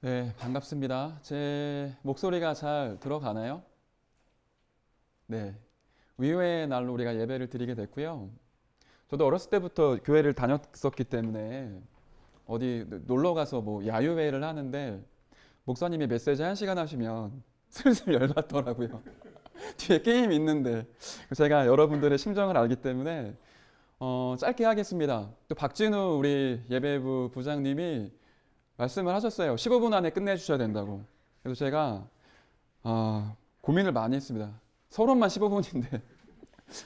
네, 반갑습니다. 제 목소리가 잘 들어가나요? 네. 위로의 날로 우리가 예배를 드리게 됐고요. 저도 어렸을 때부터 교회를 다녔었기 때문에 어디 놀러 가서 뭐 야유회를 하는데 목사님이 메시지 1시간 하시면 슬슬 열받더라고요. 뒤에 게임 있는데 제가 여러분들의 심정을 알기 때문에 짧게 하겠습니다. 또 박진우 우리 예배부 부장님이 말씀을 하셨어요. 15분 안에 끝내주셔야 된다고. 그래서 제가 고민을 많이 했습니다. 서론만 15분인데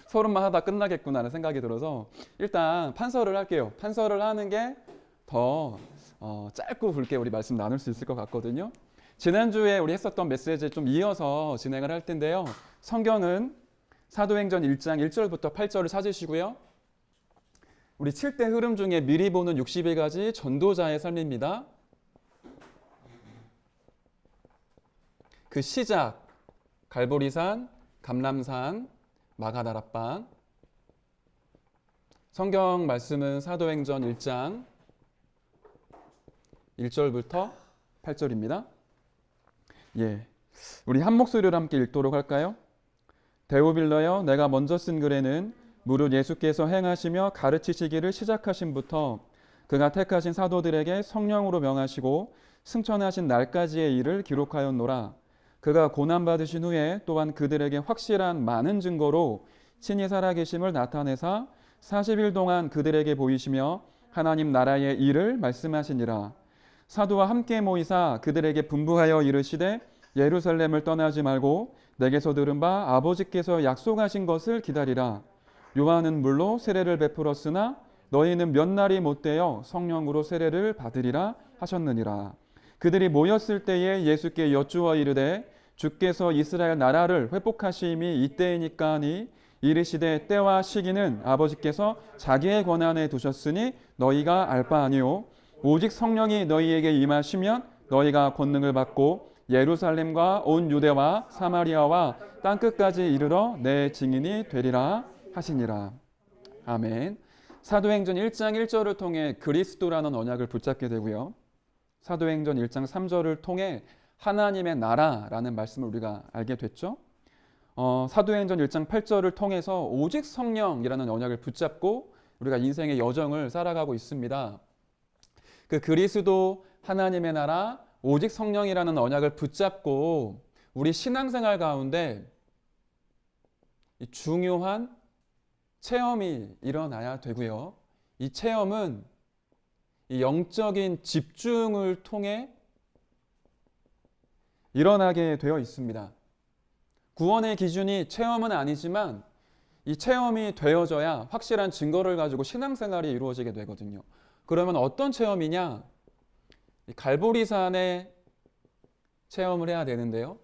서론만 하다 끝나겠구나라는 생각이 들어서 일단 판서를 할게요. 판서를 하는 게 더 짧고 굵게 우리 말씀 나눌 수 있을 것 같거든요. 지난주에 우리 했었던 메시지에 좀 이어서 진행을 할 텐데요. 성경은 사도행전 1장 1절부터 8절을 찾으시고요. 우리 7대 흐름 중에 미리 보는 61가지 전도자의 삶입니다. 그 시작, 갈보리산, 감람산, 마가다락방. 성경 말씀은 사도행전 1장 1절부터 8절입니다. 예, 우리 한 목소리로 함께 읽도록 할까요? 데오빌러여, 내가 먼저 쓴 글에는 무릇 예수께서 행하시며 가르치시기를 시작하신부터 그가 택하신 사도들에게 성령으로 명하시고 승천하신 날까지의 일을 기록하였노라. 그가 고난받으신 후에 또한 그들에게 확실한 많은 증거로 친히 살아계심을 나타내사 40일 동안 그들에게 보이시며 하나님 나라의 일을 말씀하시니라. 사도와 함께 모이사 그들에게 분부하여 이르시되 예루살렘을 떠나지 말고 내게서 들은 바 아버지께서 약속하신 것을 기다리라. 요한은 물로 세례를 베풀었으나 너희는 몇 날이 못되어 성령으로 세례를 받으리라 하셨느니라. 그들이 모였을 때에 예수께 여쭈어 이르되 주께서 이스라엘 나라를 회복하심이 이때이니까 하니 이르시되 때와 시기는 아버지께서 자기의 권한에 두셨으니 너희가 알 바 아니요 오직 성령이 너희에게 임하시면 너희가 권능을 받고 예루살렘과 온 유대와 사마리아와 땅끝까지 이르러 내 증인이 되리라 하시니라. 아멘. 사도행전 1장 1절을 통해 그리스도라는 언약을 붙잡게 되고요. 사도행전 1장 3절을 통해 하나님의 나라라는 말씀을 우리가 알게 됐죠. 사도행전 1장 8절을 통해서 오직 성령이라는 언약을 붙잡고 우리가 인생의 여정을 살아가고 있습니다. 그 그리스도, 하나님의 나라, 오직 성령이라는 언약을 붙잡고 우리 신앙생활 가운데 중요한 체험이 일어나야 되고요. 이 체험은 이 영적인 집중을 통해 일어나게 되어 있습니다. 구원의 기준이 체험은 아니지만 이 체험이 되어져야 확실한 증거를 가지고 신앙생활이 이루어지게 되거든요. 그러면 어떤 체험이냐? 갈보리산의 체험을 해야 되는데요.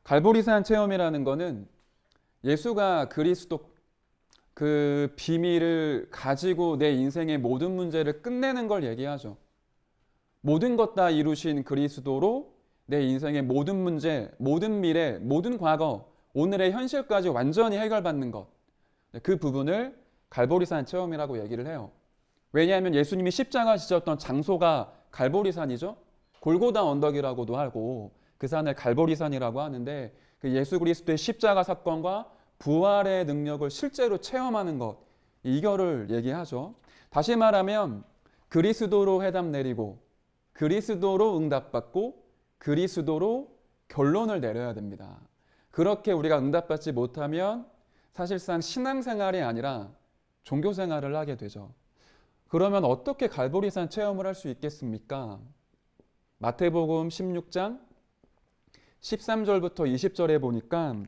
갈보리산 체험이라는 것은 예수가 그리스도 그 비밀을 가지고 내 인생의 모든 문제를 끝내는 걸 얘기하죠. 모든 것 다 이루신 그리스도로 내 인생의 모든 문제, 모든 미래, 모든 과거, 오늘의 현실까지 완전히 해결받는 것. 그 부분을 갈보리산 체험이라고 얘기를 해요. 왜냐하면 예수님이 십자가 지셨던 장소가 갈보리산이죠. 골고다 언덕이라고도 하고 그 산을 갈보리산이라고 하는데 그 예수 그리스도의 십자가 사건과 부활의 능력을 실제로 체험하는 것, 이거를 얘기하죠. 다시 말하면 그리스도로 회답 내리고 그리스도로 응답받고 그리스도로 결론을 내려야 됩니다. 그렇게 우리가 응답받지 못하면 사실상 신앙생활이 아니라 종교생활을 하게 되죠. 그러면 어떻게 갈보리산 체험을 할 수 있겠습니까? 마태복음 16장 13절부터 20절에 보니까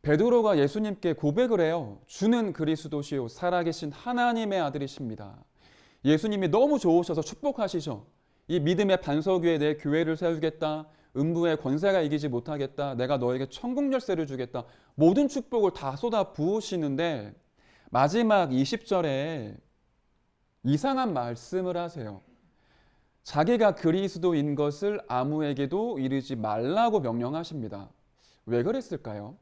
베드로가 예수님께 고백을 해요. 주는 그리스도시요 살아계신 하나님의 아들이십니다. 예수님이 너무 좋으셔서 축복하시죠. 이 믿음의 반석 위에 내 교회를 세우겠다. 음부의 권세가 이기지 못하겠다. 내가 너에게 천국 열쇠를 주겠다. 모든 축복을 다 쏟아 부으시는데 마지막 20절에 이상한 말씀을 하세요. 자기가 그리스도인 것을 아무에게도 이르지 말라고 명령하십니다. 왜 그랬을까요?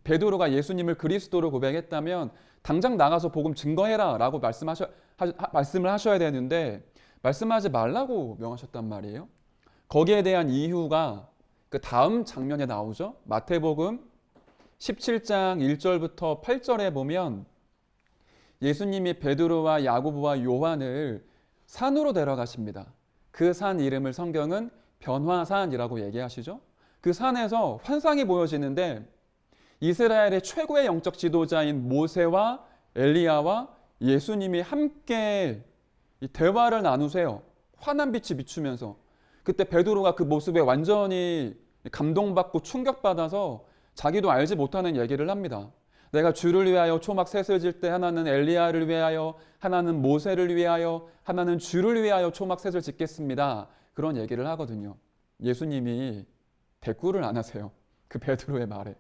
베드로가 예수님을 그리스도로 고백했다면 당장 나가서 복음 증거해라 라고 말씀을 하셔야 되는데 말씀하지 말라고 명하셨단 말이에요. 거기에 대한 이유가 그 다음 장면에 나오죠. 마태복음 17장 1절부터 8절에 보면 예수님이 베드로와 야고보와 요한을 산으로 데려가십니다. 그 산 이름을 성경은 변화산이라고 얘기하시죠. 그 산에서 환상이 보여지는데 이스라엘의 최고의 영적 지도자인 모세와 엘리야와 예수님이 함께 이 대화를 나누세요. 환한 빛이 비추면서. 그때 베드로가 그 모습에 완전히 감동받고 충격받아서 자기도 알지 못하는 얘기를 합니다. 내가 주를 위하여 초막 셋을 질 때 하나는 엘리야를 위하여, 하나는 모세를 위하여, 하나는 주를 위하여 초막 셋을 짓겠습니다. 그런 얘기를 하거든요. 예수님이 대꾸를 안 하세요. 그 베드로의 말에.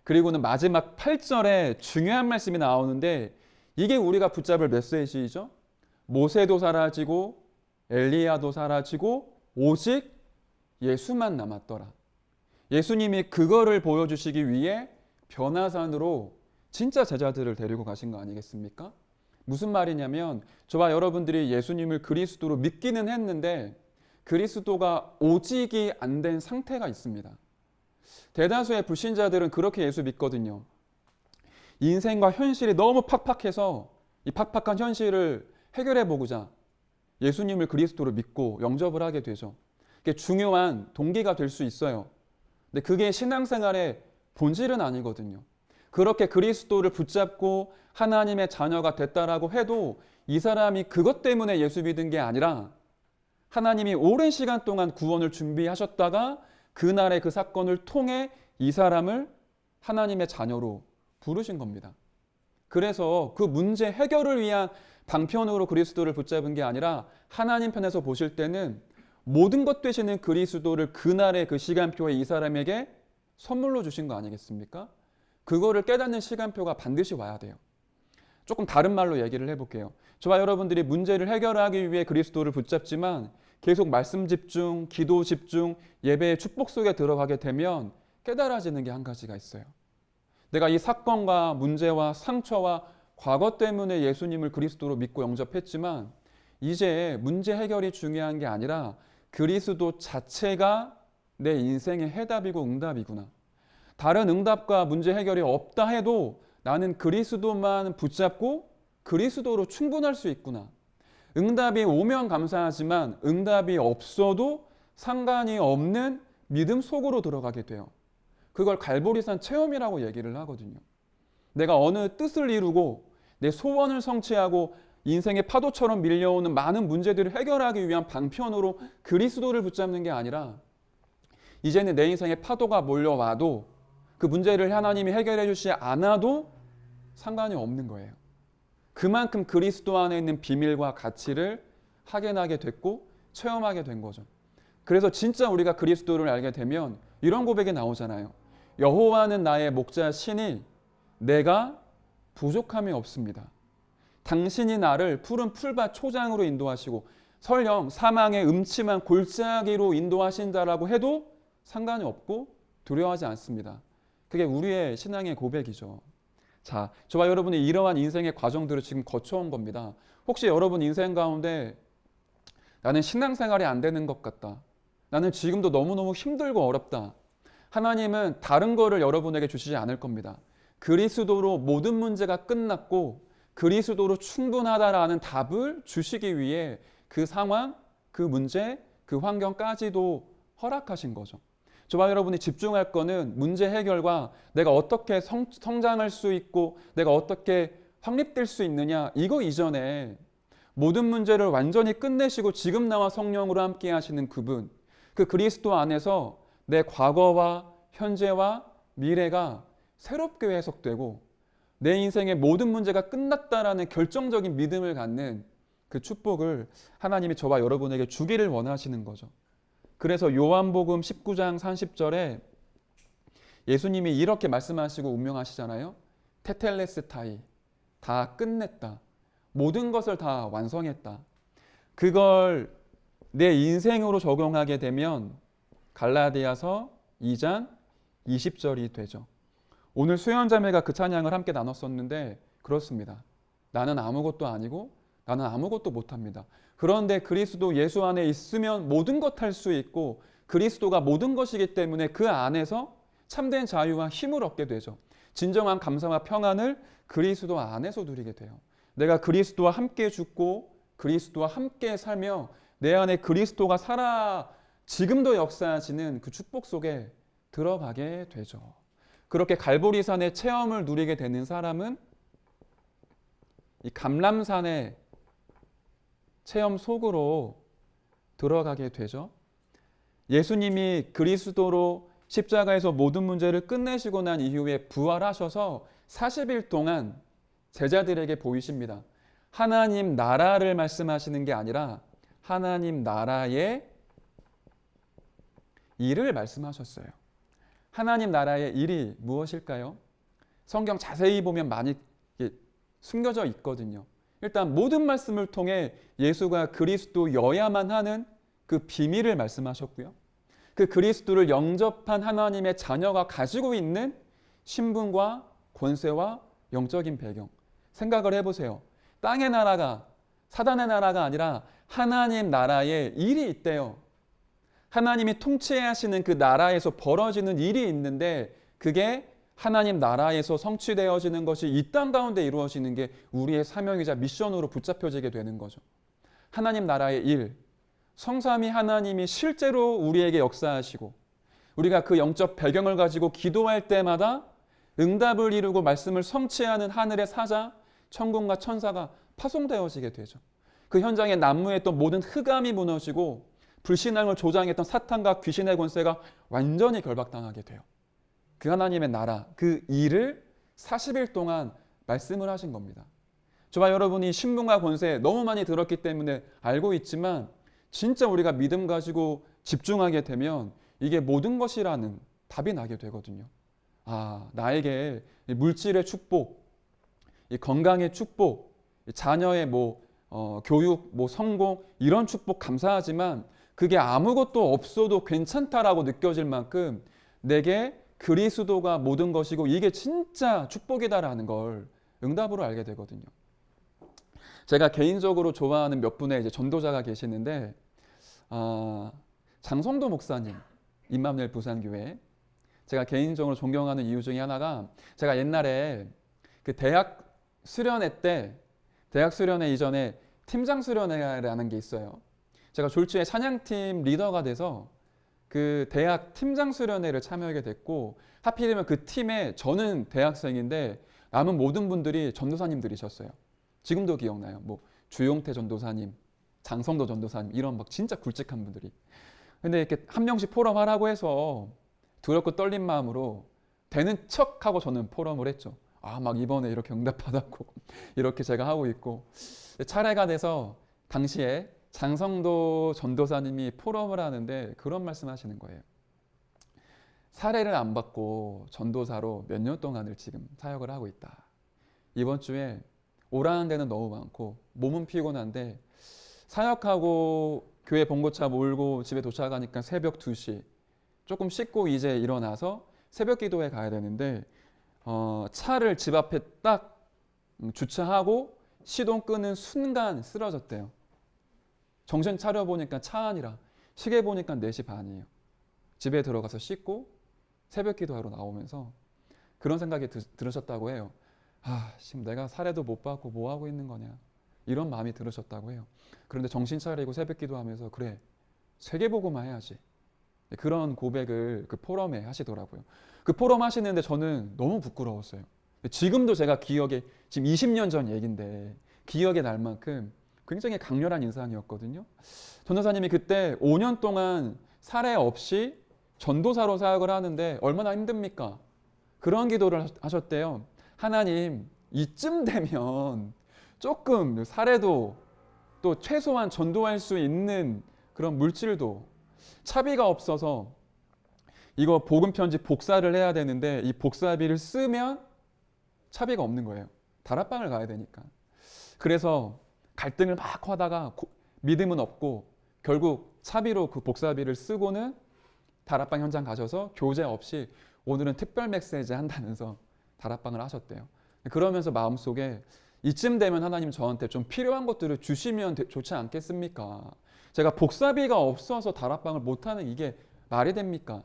그리고는 마지막 8절에 중요한 말씀이 나오는데 이게 우리가 붙잡을 메시지이죠. 모세도 사라지고 엘리야도 사라지고 오직 예수만 남았더라. 예수님이 그거를 보여주시기 위해 변화산으로 진짜 제자들을 데리고 가신 거 아니겠습니까? 무슨 말이냐면 저와 여러분들이 예수님을 그리스도로 믿기는 했는데 그리스도가 오직이 안 된 상태가 있습니다. 대다수의 불신자들은 그렇게 예수 믿거든요. 인생과 현실이 너무 팍팍해서 이 팍팍한 현실을 해결해 보고자 예수님을 그리스도로 믿고 영접을 하게 되죠. 그게 중요한 동기가 될 수 있어요. 근데 그게 신앙생활의 본질은 아니거든요. 그렇게 그리스도를 붙잡고 하나님의 자녀가 됐다라고 해도 이 사람이 그것 때문에 예수 믿은 게 아니라 하나님이 오랜 시간 동안 구원을 준비하셨다가 그날의 그 사건을 통해 이 사람을 하나님의 자녀로 부르신 겁니다. 그래서 그 문제 해결을 위한 방편으로 그리스도를 붙잡은 게 아니라 하나님 편에서 보실 때는 모든 것 되시는 그리스도를 그날의 그 시간표에 이 사람에게 선물로 주신 거 아니겠습니까? 그거를 깨닫는 시간표가 반드시 와야 돼요. 조금 다른 말로 얘기를 해볼게요. 저와 여러분들이 문제를 해결하기 위해 그리스도를 붙잡지만 계속 말씀 집중, 기도 집중, 예배의 축복 속에 들어가게 되면 깨달아지는 게 한 가지가 있어요. 내가 이 사건과 문제와 상처와 과거 때문에 예수님을 그리스도로 믿고 영접했지만 이제 문제 해결이 중요한 게 아니라 그리스도 자체가 내 인생의 해답이고 응답이구나. 다른 응답과 문제 해결이 없다 해도 나는 그리스도만 붙잡고 그리스도로 충분할 수 있구나. 응답이 오면 감사하지만 응답이 없어도 상관이 없는 믿음 속으로 들어가게 돼요. 그걸 갈보리산 체험이라고 얘기를 하거든요. 내가 어느 뜻을 이루고 내 소원을 성취하고 인생의 파도처럼 밀려오는 많은 문제들을 해결하기 위한 방편으로 그리스도를 붙잡는 게 아니라 이제는 내 인생에 파도가 몰려와도 그 문제를 하나님이 해결해 주시지 않아도 상관이 없는 거예요. 그만큼 그리스도 안에 있는 비밀과 가치를 확인하게 됐고 체험하게 된 거죠. 그래서 진짜 우리가 그리스도를 알게 되면 이런 고백이 나오잖아요. 여호와는 나의 목자시니 내가 부족함이 없습니다. 당신이 나를 푸른 풀밭 초장으로 인도하시고 설령 사망의 음침한 골짜기로 인도하신다라고 해도 상관이 없고 두려워하지 않습니다. 그게 우리의 신앙의 고백이죠. 자, 저와 여러분이 이러한 인생의 과정들을 지금 거쳐온 겁니다. 혹시 여러분 인생 가운데 나는 신앙생활이 안 되는 것 같다. 나는 지금도 너무너무 힘들고 어렵다. 하나님은 다른 거를 여러분에게 주시지 않을 겁니다. 그리스도로 모든 문제가 끝났고 그리스도로 충분하다라는 답을 주시기 위해 그 상황, 그 문제, 그 환경까지도 허락하신 거죠. 저와 여러분이 집중할 거는 문제 해결과 내가 어떻게 성장할 수 있고 내가 어떻게 확립될 수 있느냐 이거 이전에 모든 문제를 완전히 끝내시고 지금 나와 성령으로 함께 하시는 그분, 그 그리스도 안에서 내 과거와 현재와 미래가 새롭게 해석되고 내 인생의 모든 문제가 끝났다라는 결정적인 믿음을 갖는 그 축복을 하나님이 저와 여러분에게 주기를 원하시는 거죠. 그래서 요한복음 19장 30절에 예수님이 이렇게 말씀하시고 운명하시잖아요. 테텔레스타이, 다 끝냈다. 모든 것을 다 완성했다. 그걸 내 인생으로 적용하게 되면 갈라디아서 2장 20절이 되죠. 오늘 수연자매가 그 찬양을 함께 나눴었는데 그렇습니다. 나는 아무것도 아니고 나는 아무것도 못합니다. 그런데 그리스도 예수 안에 있으면 모든 것 할 수 있고 그리스도가 모든 것이기 때문에 그 안에서 참된 자유와 힘을 얻게 되죠. 진정한 감사와 평안을 그리스도 안에서 누리게 돼요. 내가 그리스도와 함께 죽고 그리스도와 함께 살며 내 안에 그리스도가 살아 지금도 역사하시는 그 축복 속에 들어가게 되죠. 그렇게 갈보리산의 체험을 누리게 되는 사람은 이 감람산의 체험 속으로 들어가게 되죠. 예수님이 그리스도로 십자가에서 모든 문제를 끝내시고 난 이후에 부활하셔서 40일 동안 제자들에게 보이십니다. 하나님 나라를 말씀하시는 게 아니라 하나님 나라의 일을 말씀하셨어요. 하나님 나라의 일이 무엇일까요? 성경 자세히 보면 많이 숨겨져 있거든요. 일단 모든 말씀을 통해 예수가 그리스도여야만 하는 그 비밀을 말씀하셨고요. 그 그리스도를 영접한 하나님의 자녀가 가지고 있는 신분과 권세와 영적인 배경. 생각을 해보세요. 땅의 나라가 사단의 나라가 아니라 하나님 나라의 일이 있대요. 하나님이 통치하시는 그 나라에서 벌어지는 일이 있는데 그게 하나님 나라에서 성취되어지는 것이 이 땅 가운데 이루어지는 게 우리의 사명이자 미션으로 붙잡혀지게 되는 거죠. 하나님 나라의 일, 성삼위 하나님이 실제로 우리에게 역사하시고 우리가 그 영적 배경을 가지고 기도할 때마다 응답을 이루고 말씀을 성취하는 하늘의 사자, 천군과 천사가 파송되어지게 되죠. 그 현장에 난무했던 모든 흑암이 무너지고 불신앙을 조장했던 사탄과 귀신의 권세가 완전히 결박당하게 돼요. 그 하나님의 나라, 그 일을 40일 동안 말씀을 하신 겁니다. 저와 여러분이 신분과 권세 너무 많이 들었기 때문에 알고 있지만 진짜 우리가 믿음 가지고 집중하게 되면 이게 모든 것이라는 답이 나게 되거든요. 아, 나에게 물질의 축복, 이 건강의 축복, 자녀의 교육, 성공 이런 축복 감사하지만 그게 아무것도 없어도 괜찮다라고 느껴질 만큼 내게 그리스도가 모든 것이고 이게 진짜 축복이다라는 걸 응답으로 알게 되거든요. 제가 개인적으로 좋아하는 몇 분의 이제 전도자가 계시는데 장성도 목사님, 임마누엘 부산교회 제가 개인적으로 존경하는 이유 중에 하나가 제가 옛날에 그 대학 수련회 이전에 팀장 수련회라는 게 있어요. 제가 졸지에 찬양팀 리더가 돼서 그 대학 팀장 수련회를 참여하게 됐고 하필이면 그 팀에 저는 대학생인데 남은 모든 분들이 전도사님들이셨어요. 지금도 기억나요. 주용태 전도사님, 장성도 전도사님 이런 막 진짜 굵직한 분들이. 근데 이렇게 한 명씩 포럼하라고 해서 두렵고 떨린 마음으로 되는 척하고 저는 포럼을 했죠. 막 이번에 이렇게 응답받았고 이렇게 제가 하고 있고 차례가 돼서 당시에 장성도 전도사님이 포럼을 하는데 그런 말씀 하시는 거예요. 사례를 안 받고 전도사로 몇 년 동안을 지금 사역을 하고 있다. 이번 주에 오라는 데는 너무 많고 몸은 피곤한데 사역하고 교회 봉고차 몰고 집에 도착하니까 새벽 2시 조금 씻고 이제 일어나서 새벽 기도에 가야 되는데 차를 집 앞에 딱 주차하고 시동 끄는 순간 쓰러졌대요. 정신 차려보니까 차 안이라 시계 보니까 4시 반이에요. 집에 들어가서 씻고 새벽 기도하러 나오면서 그런 생각이 들으셨다고 해요. 지금 내가 사례도 못 받고 뭐 하고 있는 거냐 이런 마음이 들으셨다고 해요. 그런데 정신 차리고 새벽 기도하면서 그래 세계복음화 해야지 그런 고백을 그 포럼에 하시더라고요. 그 포럼 하시는데 저는 너무 부끄러웠어요. 지금도 제가 기억에 지금 20년 전 얘기인데 기억에 날 만큼 굉장히 강렬한 인상이었거든요. 전도사님이 그때 5년 동안 사례 없이 전도사로 사역을 하는데 얼마나 힘듭니까? 그런 기도를 하셨대요. 하나님 이쯤 되면 조금 사례도 또 최소한 전도할 수 있는 그런 물질도 차비가 없어서 이거 복음 편지 복사를 해야 되는데 이 복사비를 쓰면 차비가 없는 거예요. 다락방을 가야 되니까. 그래서 갈등을 막 하다가 믿음은 없고 결국 차비로 그 복사비를 쓰고는 다락방 현장 가셔서 교재 없이 오늘은 특별 메시지 한다면서 다락방을 하셨대요. 그러면서 마음속에 이쯤 되면 하나님 저한테 좀 필요한 것들을 주시면 좋지 않겠습니까? 제가 복사비가 없어서 다락방을 못하는 이게 말이 됩니까?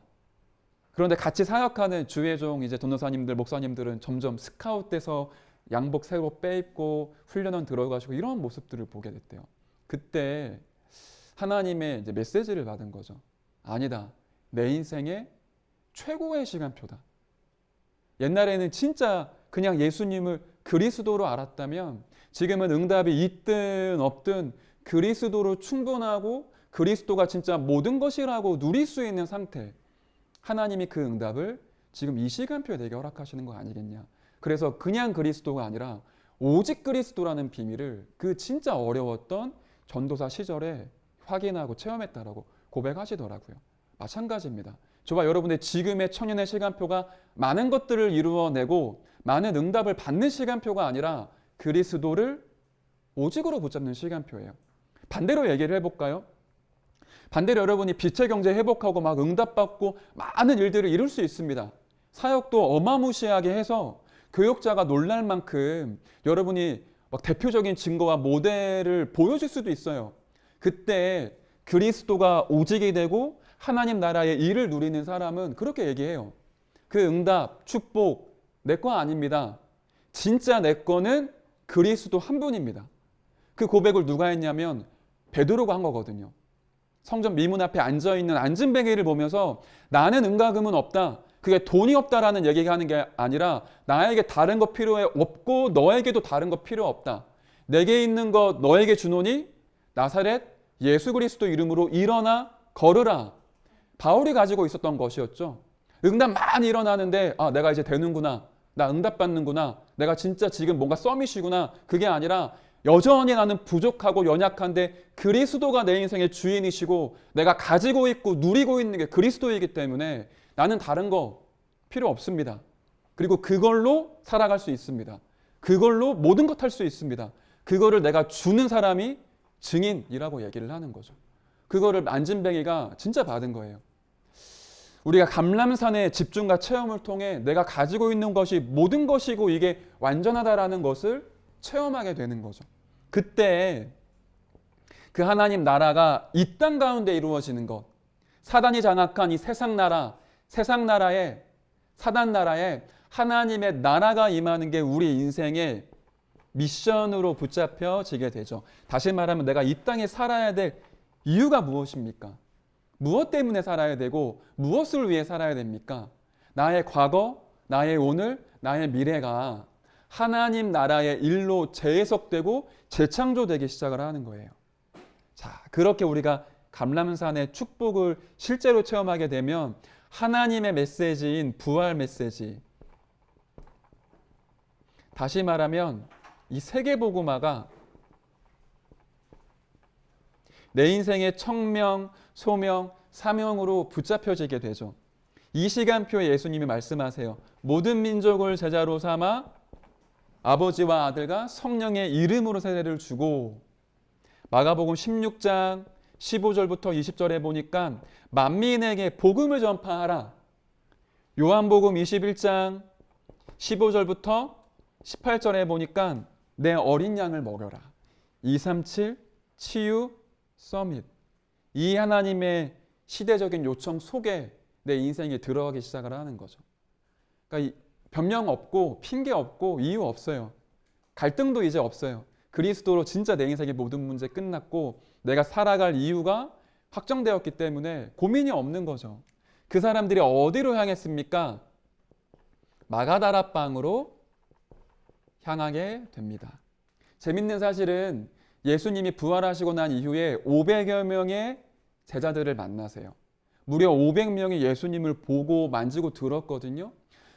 그런데 같이 사역하는 주의 종 이제 전도사님들, 목사님들은 점점 스카웃돼서 양복 새로 빼입고 훈련원 들어가시고 이런 모습들을 보게 됐대요. 그때 하나님의 이제 메시지를 받은 거죠. 아니다. 내 인생의 최고의 시간표다. 옛날에는 진짜 그냥 예수님을 그리스도로 알았다면 지금은 응답이 있든 없든 그리스도로 충분하고 그리스도가 진짜 모든 것이라고 누릴 수 있는 상태. 하나님이 그 응답을 지금 이 시간표에 내게 허락하시는 거 아니겠냐. 그래서 그냥 그리스도가 아니라 오직 그리스도라는 비밀을 그 진짜 어려웠던 전도사 시절에 확인하고 체험했다라고 고백하시더라고요. 마찬가지입니다. 저와 여러분의 지금의 청년의 시간표가 많은 것들을 이루어내고 많은 응답을 받는 시간표가 아니라 그리스도를 오직으로 붙잡는 시간표예요. 반대로 얘기를 해볼까요? 반대로 여러분이 빛의 경제 회복하고 막 응답받고 많은 일들을 이룰 수 있습니다. 사역도 어마무시하게 해서 교역자가 놀랄 만큼 여러분이 막 대표적인 증거와 모델을 보여줄 수도 있어요. 그때 그리스도가 오직이 되고 하나님 나라의 일을 누리는 사람은 그렇게 얘기해요. 그 응답, 축복 내 거 아닙니다. 진짜 내 거는 그리스도 한 분입니다. 그 고백을 누가 했냐면 베드로가 한 거거든요. 성전 미문 앞에 앉아있는 안진뱅이를 보면서 나는 은과금은 없다. 그게 돈이 없다라는 얘기가 하는 게 아니라 나에게 다른 거 필요해 없고 너에게도 다른 거 필요 없다. 내게 있는 것 너에게 주노니 나사렛 예수 그리스도 이름으로 일어나 걸으라. 바울이 가지고 있었던 것이었죠. 응답 많이 일어나는데 내가 이제 되는구나. 나 응답받는구나. 내가 진짜 지금 뭔가 서밋이구나. 그게 아니라 여전히 나는 부족하고 연약한데 그리스도가 내 인생의 주인이시고 내가 가지고 있고 누리고 있는 게 그리스도이기 때문에 나는 다른 거 필요 없습니다. 그리고 그걸로 살아갈 수 있습니다. 그걸로 모든 것 할 수 있습니다. 그거를 내가 주는 사람이 증인이라고 얘기를 하는 거죠. 그거를 안진뱅이가 진짜 받은 거예요. 우리가 감람산의 집중과 체험을 통해 내가 가지고 있는 것이 모든 것이고 이게 완전하다라는 것을 체험하게 되는 거죠. 그때 그 하나님 나라가 이 땅 가운데 이루어지는 것, 사단이 장악한 이 세상 나라에 사단 나라에 하나님의 나라가 임하는 게 우리 인생의 미션으로 붙잡혀지게 되죠. 다시 말하면 내가 이 땅에 살아야 될 이유가 무엇입니까? 무엇 때문에 살아야 되고 무엇을 위해 살아야 됩니까? 나의 과거, 나의 오늘, 나의 미래가 하나님 나라의 일로 재해석되고 재창조되기 시작을 하는 거예요. 자, 그렇게 우리가 감람산의 축복을 실제로 체험하게 되면 하나님의 메시지인 부활 메시지, 다시 말하면 이 세계복음화가 내 인생의 청명, 소명, 사명으로 붙잡혀지게 되죠. 이 시간표에 예수님이 말씀하세요. 모든 민족을 제자로 삼아 아버지와 아들과 성령의 이름으로 세례를 주고, 마가복음 16장 15절부터 20절에 보니까 만민에게 복음을 전파하라. 요한복음 21장 15절부터 18절에 보니까 내 어린 양을 먹여라. 237 치유 서밋. 이 하나님의 시대적인 요청 속에 내 인생에 들어가기 시작을 하는 거죠. 그러니까 변명 없고 핑계 없고 이유 없어요. 갈등도 이제 없어요. 그리스도로 진짜 내 인생의 모든 문제 끝났고 내가 살아갈 이유가 확정되었기 때문에 고민이 없는 거죠. 그 사람들이 어디로 향했습니까? 마가다락방으로 향하게 됩니다. 재밌는 사실은 예수님이 부활하시고 난 이후에 500여 명의 제자들을 만나세요. 무려 500명이 예수님을 보고 만지고 들었거든요.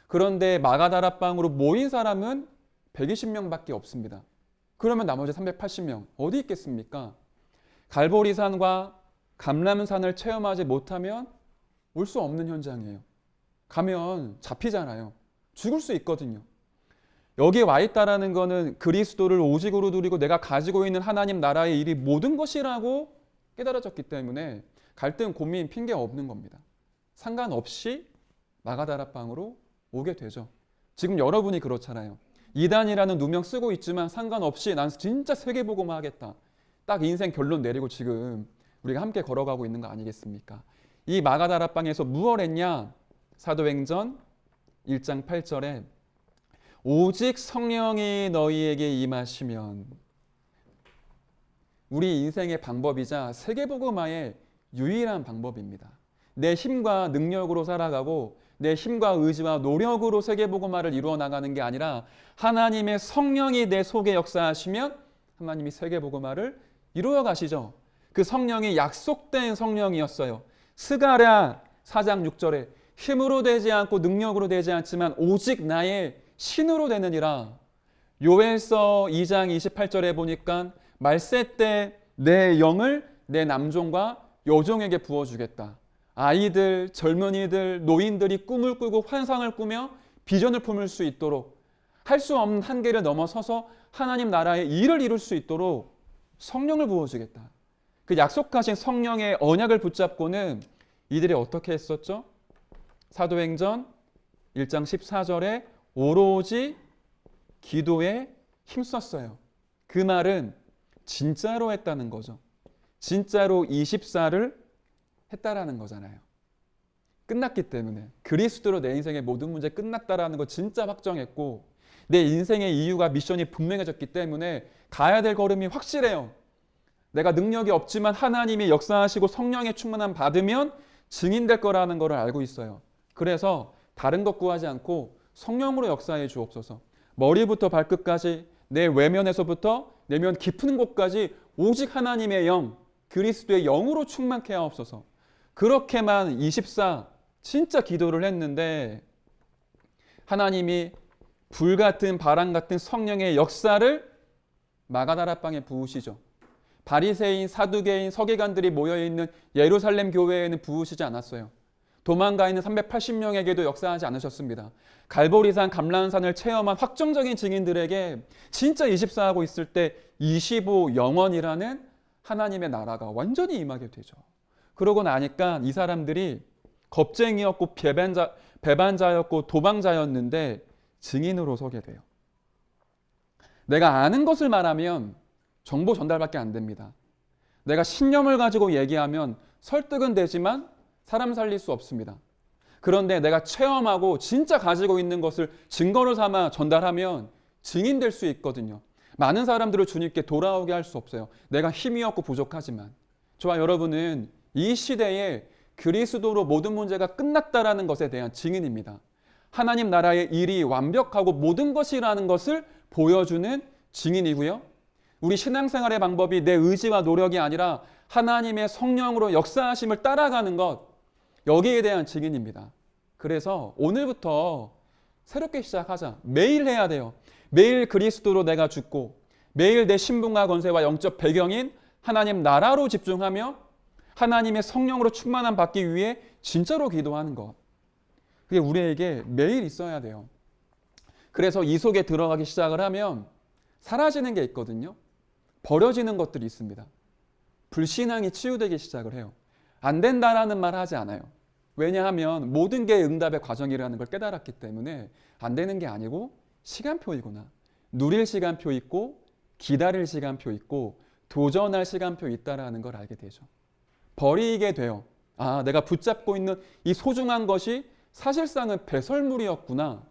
그런데 마가다락방으로 모인 사람은 120명밖에 없습니다. 그러면 나머지 380명 어디 있겠습니까? 갈보리산과 감람산을 체험하지 못하면 올 수 없는 현장이에요. 가면 잡히잖아요. 죽을 수 있거든요. 여기에 와 있다라는 거는 그리스도를 오직으로 누리고 내가 가지고 있는 하나님 나라의 일이 모든 것이라고 깨달아졌기 때문에 갈등, 고민, 핑계 없는 겁니다. 상관없이 마가다락방으로 오게 되죠. 지금 여러분이 그렇잖아요. 이단이라는 누명 쓰고 있지만 상관없이 난 진짜 세계복음화 하겠다. 딱 인생 결론 내리고 지금 우리가 함께 걸어가고 있는 거 아니겠습니까? 이 마가다락방에서 무엇 했냐? 사도행전 1장 8절에 오직 성령이 너희에게 임하시면, 우리 인생의 방법이자 세계복음화의 유일한 방법입니다. 내 힘과 능력으로 살아가고 내 힘과 의지와 노력으로 세계복음화를 이루어 나가는 게 아니라 하나님의 성령이 내 속에 역사하시면 하나님이 세계복음화를 이루어 가시죠. 그 성령이 약속된 성령이었어요. 스가랴 4장 6절에 힘으로 되지 않고 능력으로 되지 않지만 오직 나의 신으로 되느니라. 요엘서 2장 28절에 보니까 말세 때 내 영을 내 남종과 여종에게 부어주겠다. 아이들, 젊은이들, 노인들이 꿈을 꾸고 환상을 꾸며 비전을 품을 수 있도록, 할 수 없는 한계를 넘어서서 하나님 나라의 일을 이룰 수 있도록 성령을 부어주겠다. 그 약속하신 성령의 언약을 붙잡고는 이들이 어떻게 했었죠? 사도행전 1장 14절에 오로지 기도에 힘썼어요. 그 말은 진짜로 했다는 거죠. 진짜로 24를 했다라는 거잖아요. 끝났기 때문에 그리스도로 내 인생의 모든 문제 끝났다라는 거 진짜 확정했고, 내 인생의 이유가 미션이 분명해졌기 때문에 가야 될 걸음이 확실해요. 내가 능력이 없지만 하나님이 역사하시고 성령의 충만함 받으면 증인될 거라는 걸 알고 있어요. 그래서 다른 것 구하지 않고 성령으로 역사해 주옵소서. 머리부터 발끝까지, 내 외면에서부터 내면 깊은 곳까지 오직 하나님의 영, 그리스도의 영으로 충만케 하옵소서. 그렇게만 24 진짜 기도를 했는데 하나님이 불같은 바람 같은 성령의 역사를 마가다락방에 부으시죠. 바리새인, 사두개인, 서기관들이 모여있는 예루살렘 교회에는 부으시지 않았어요. 도망가 있는 380명에게도 역사하지 않으셨습니다. 갈보리산, 감람산을 체험한 확정적인 증인들에게 진짜 24하고 있을 때 25 영원이라는 하나님의 나라가 완전히 임하게 되죠. 그러고 나니까 이 사람들이 겁쟁이였고 배반자였고 도망자였는데 증인으로 서게 돼요. 내가 아는 것을 말하면 정보 전달밖에 안 됩니다. 내가 신념을 가지고 얘기하면 설득은 되지만 사람 살릴 수 없습니다. 그런데 내가 체험하고 진짜 가지고 있는 것을 증거로 삼아 전달하면 증인될 수 있거든요. 많은 사람들을 주님께 돌아오게 할 수 없어요. 내가 힘이 없고 부족하지만. 저와 여러분은 이 시대에 그리스도로 모든 문제가 끝났다라는 것에 대한 증인입니다. 하나님 나라의 일이 완벽하고 모든 것이라는 것을 보여주는 증인이고요. 우리 신앙생활의 방법이 내 의지와 노력이 아니라 하나님의 성령으로 역사하심을 따라가는 것, 여기에 대한 증인입니다. 그래서 오늘부터 새롭게 시작하자. 매일 해야 돼요. 매일 그리스도로 내가 죽고 매일 내 신분과 권세와 영적 배경인 하나님 나라로 집중하며 하나님의 성령으로 충만함 받기 위해 진짜로 기도하는 것. 그게 우리에게 매일 있어야 돼요. 그래서 이 속에 들어가기 시작을 하면 사라지는 게 있거든요. 버려지는 것들이 있습니다. 불신앙이 치유되기 시작을 해요. 안 된다라는 말 하지 않아요. 왜냐하면 모든 게 응답의 과정이라는 걸 깨달았기 때문에 안 되는 게 아니고 시간표이구나. 누릴 시간표 있고 기다릴 시간표 있고 도전할 시간표 있다라는 걸 알게 되죠. 버리게 돼요. 아, 내가 붙잡고 있는 이 소중한 것이 사실상은 배설물이었구나.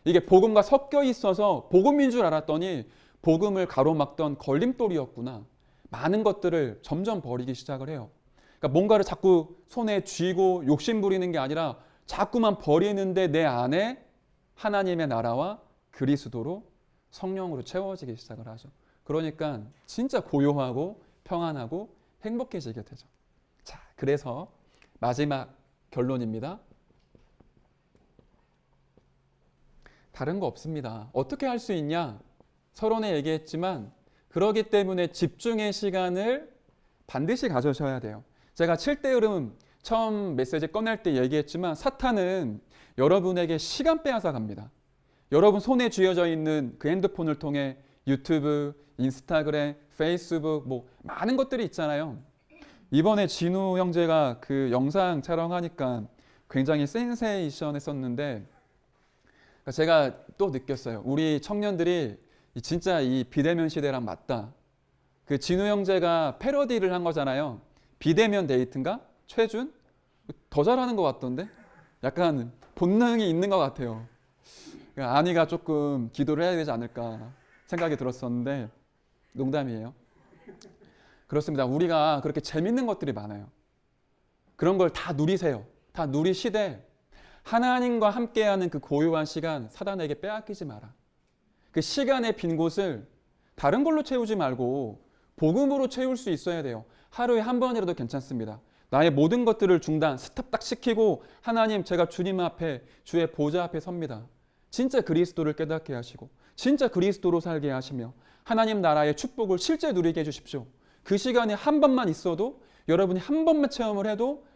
이게 복음과 섞여 있어서 복음인 줄 알았더니 복음을 가로막던 걸림돌이었구나. 많은 것들을 점점 버리기 시작을 해요. 그러니까 뭔가를 자꾸 손에 쥐고 욕심 부리는 게 아니라 자꾸만 버리는데 내 안에 하나님의 나라와 그리스도로 성령으로 채워지기 시작을 하죠. 그러니까 진짜 고요하고 평안하고 행복해지게 되죠. 자, 그래서 마지막 결론입니다. 다른 거 없습니다. 어떻게 할 수 있냐? 서론에 얘기했지만 그러기 때문에 집중의 시간을 반드시 가져셔야 돼요. 제가 7대 흐름 처음 메시지 꺼낼 때 얘기했지만 사탄은 여러분에게 시간 빼앗아 갑니다. 여러분 손에 쥐어져 있는 그 핸드폰을 통해 유튜브, 인스타그램, 페이스북 뭐 많은 것들이 있잖아요. 이번에 진우 형제가 그 영상 촬영하니까 굉장히 센세이션 했었는데 제가 또 느꼈어요. 우리 청년들이 진짜 이 비대면 시대랑 맞다. 그 진우 형제가 패러디를 한 거잖아요. 비대면 데이트인가? 최준? 더 잘하는 것 같던데? 약간 본능이 있는 것 같아요. 아니가 조금 기도를 해야 되지 않을까 생각이 들었었는데 농담이에요. 그렇습니다. 우리가 그렇게 재밌는 것들이 많아요. 그런 걸 다 누리세요. 다 누리시되 하나님과 함께하는 그 고요한 시간 사단에게 빼앗기지 마라. 그 시간의 빈 곳을 다른 걸로 채우지 말고 복음으로 채울 수 있어야 돼요. 하루에 한 번이라도 괜찮습니다. 나의 모든 것들을 중단, 스탑 딱 시키고 하나님 제가 주님 앞에 주의 보좌 앞에 섭니다. 진짜 그리스도를 깨닫게 하시고 진짜 그리스도로 살게 하시며 하나님 나라의 축복을 실제 누리게 해주십시오. 그 시간에 한 번만 있어도 여러분이 한 번만 체험을 해도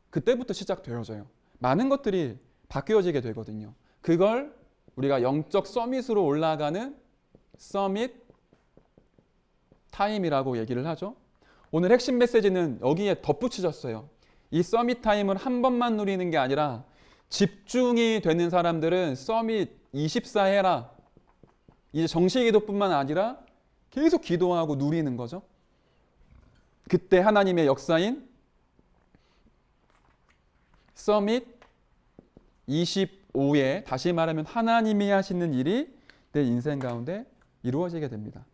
그때부터 시작되어져요. 많은 것들이 바뀌어지게 되거든요. 그걸 우리가 영적 서밋으로 올라가는 서밋 타임이라고 얘기를 하죠. 오늘 핵심 메시지는 여기에 덧붙여졌어요. 이 서밋 타임을 한 번만 누리는 게 아니라 집중이 되는 사람들은 서밋 24 해라. 이제 정식 기도뿐만 아니라 계속 기도하고 누리는 거죠. 그때 하나님의 역사인 서밋 25에 다시 말하면 하나님이 하시는 일이 내 인생 가운데 이루어지게 됩니다.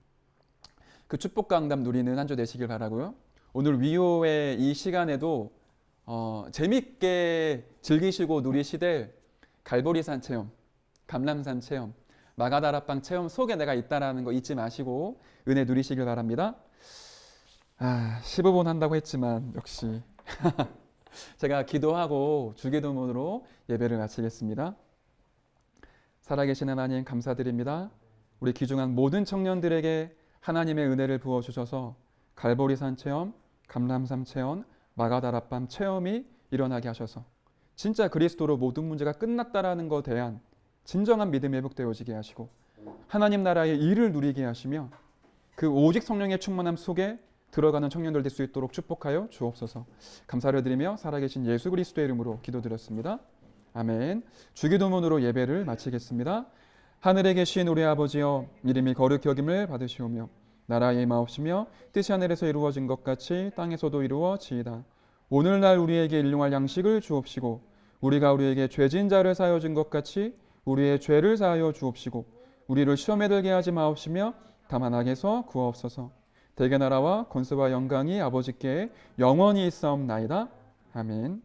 그 축복 강담 누리는 한 주 되시길 바라고요. 오늘 위호의 이 시간에도 재밌게 즐기시고 누리시되 갈보리산 체험, 감람산 체험, 마가다락방 체험 속에 내가 있다라는 거 잊지 마시고 은혜 누리시길 바랍니다. 15분 한다고 했지만 역시 제가 기도하고 주기도문으로 예배를 마치겠습니다. 살아계신 하나님 감사드립니다. 우리 귀중한 모든 청년들에게 하나님의 은혜를 부어주셔서 갈보리산 체험, 감람산 체험, 마가다락방 체험이 일어나게 하셔서 진짜 그리스도로 모든 문제가 끝났다라는 것에 대한 진정한 믿음이 회복되어지게 하시고 하나님 나라의 일을 누리게 하시며 그 오직 성령의 충만함 속에 들어가는 청년들 될 수 있도록 축복하여 주옵소서. 감사를 드리며 살아계신 예수 그리스도의 이름으로 기도드렸습니다. 아멘. 주기도문으로 예배를 마치겠습니다. 하늘에 계신 우리 아버지여 이름이 거룩히 여김을 받으시오며 나라의 임하옵시며 뜻이 하늘에서 이루어진 것 같이 땅에서도 이루어지이다. 오늘날 우리에게 일용할 양식을 주옵시고 우리가 우리에게 죄진 자를 사하여 준 것 같이 우리의 죄를 사하여 주옵시고 우리를 시험에 들게 하지 마옵시며 다만 악에서 구하옵소서. 대개 나라와 권세와 영광이 아버지께 영원히 있사옵나이다. 아멘.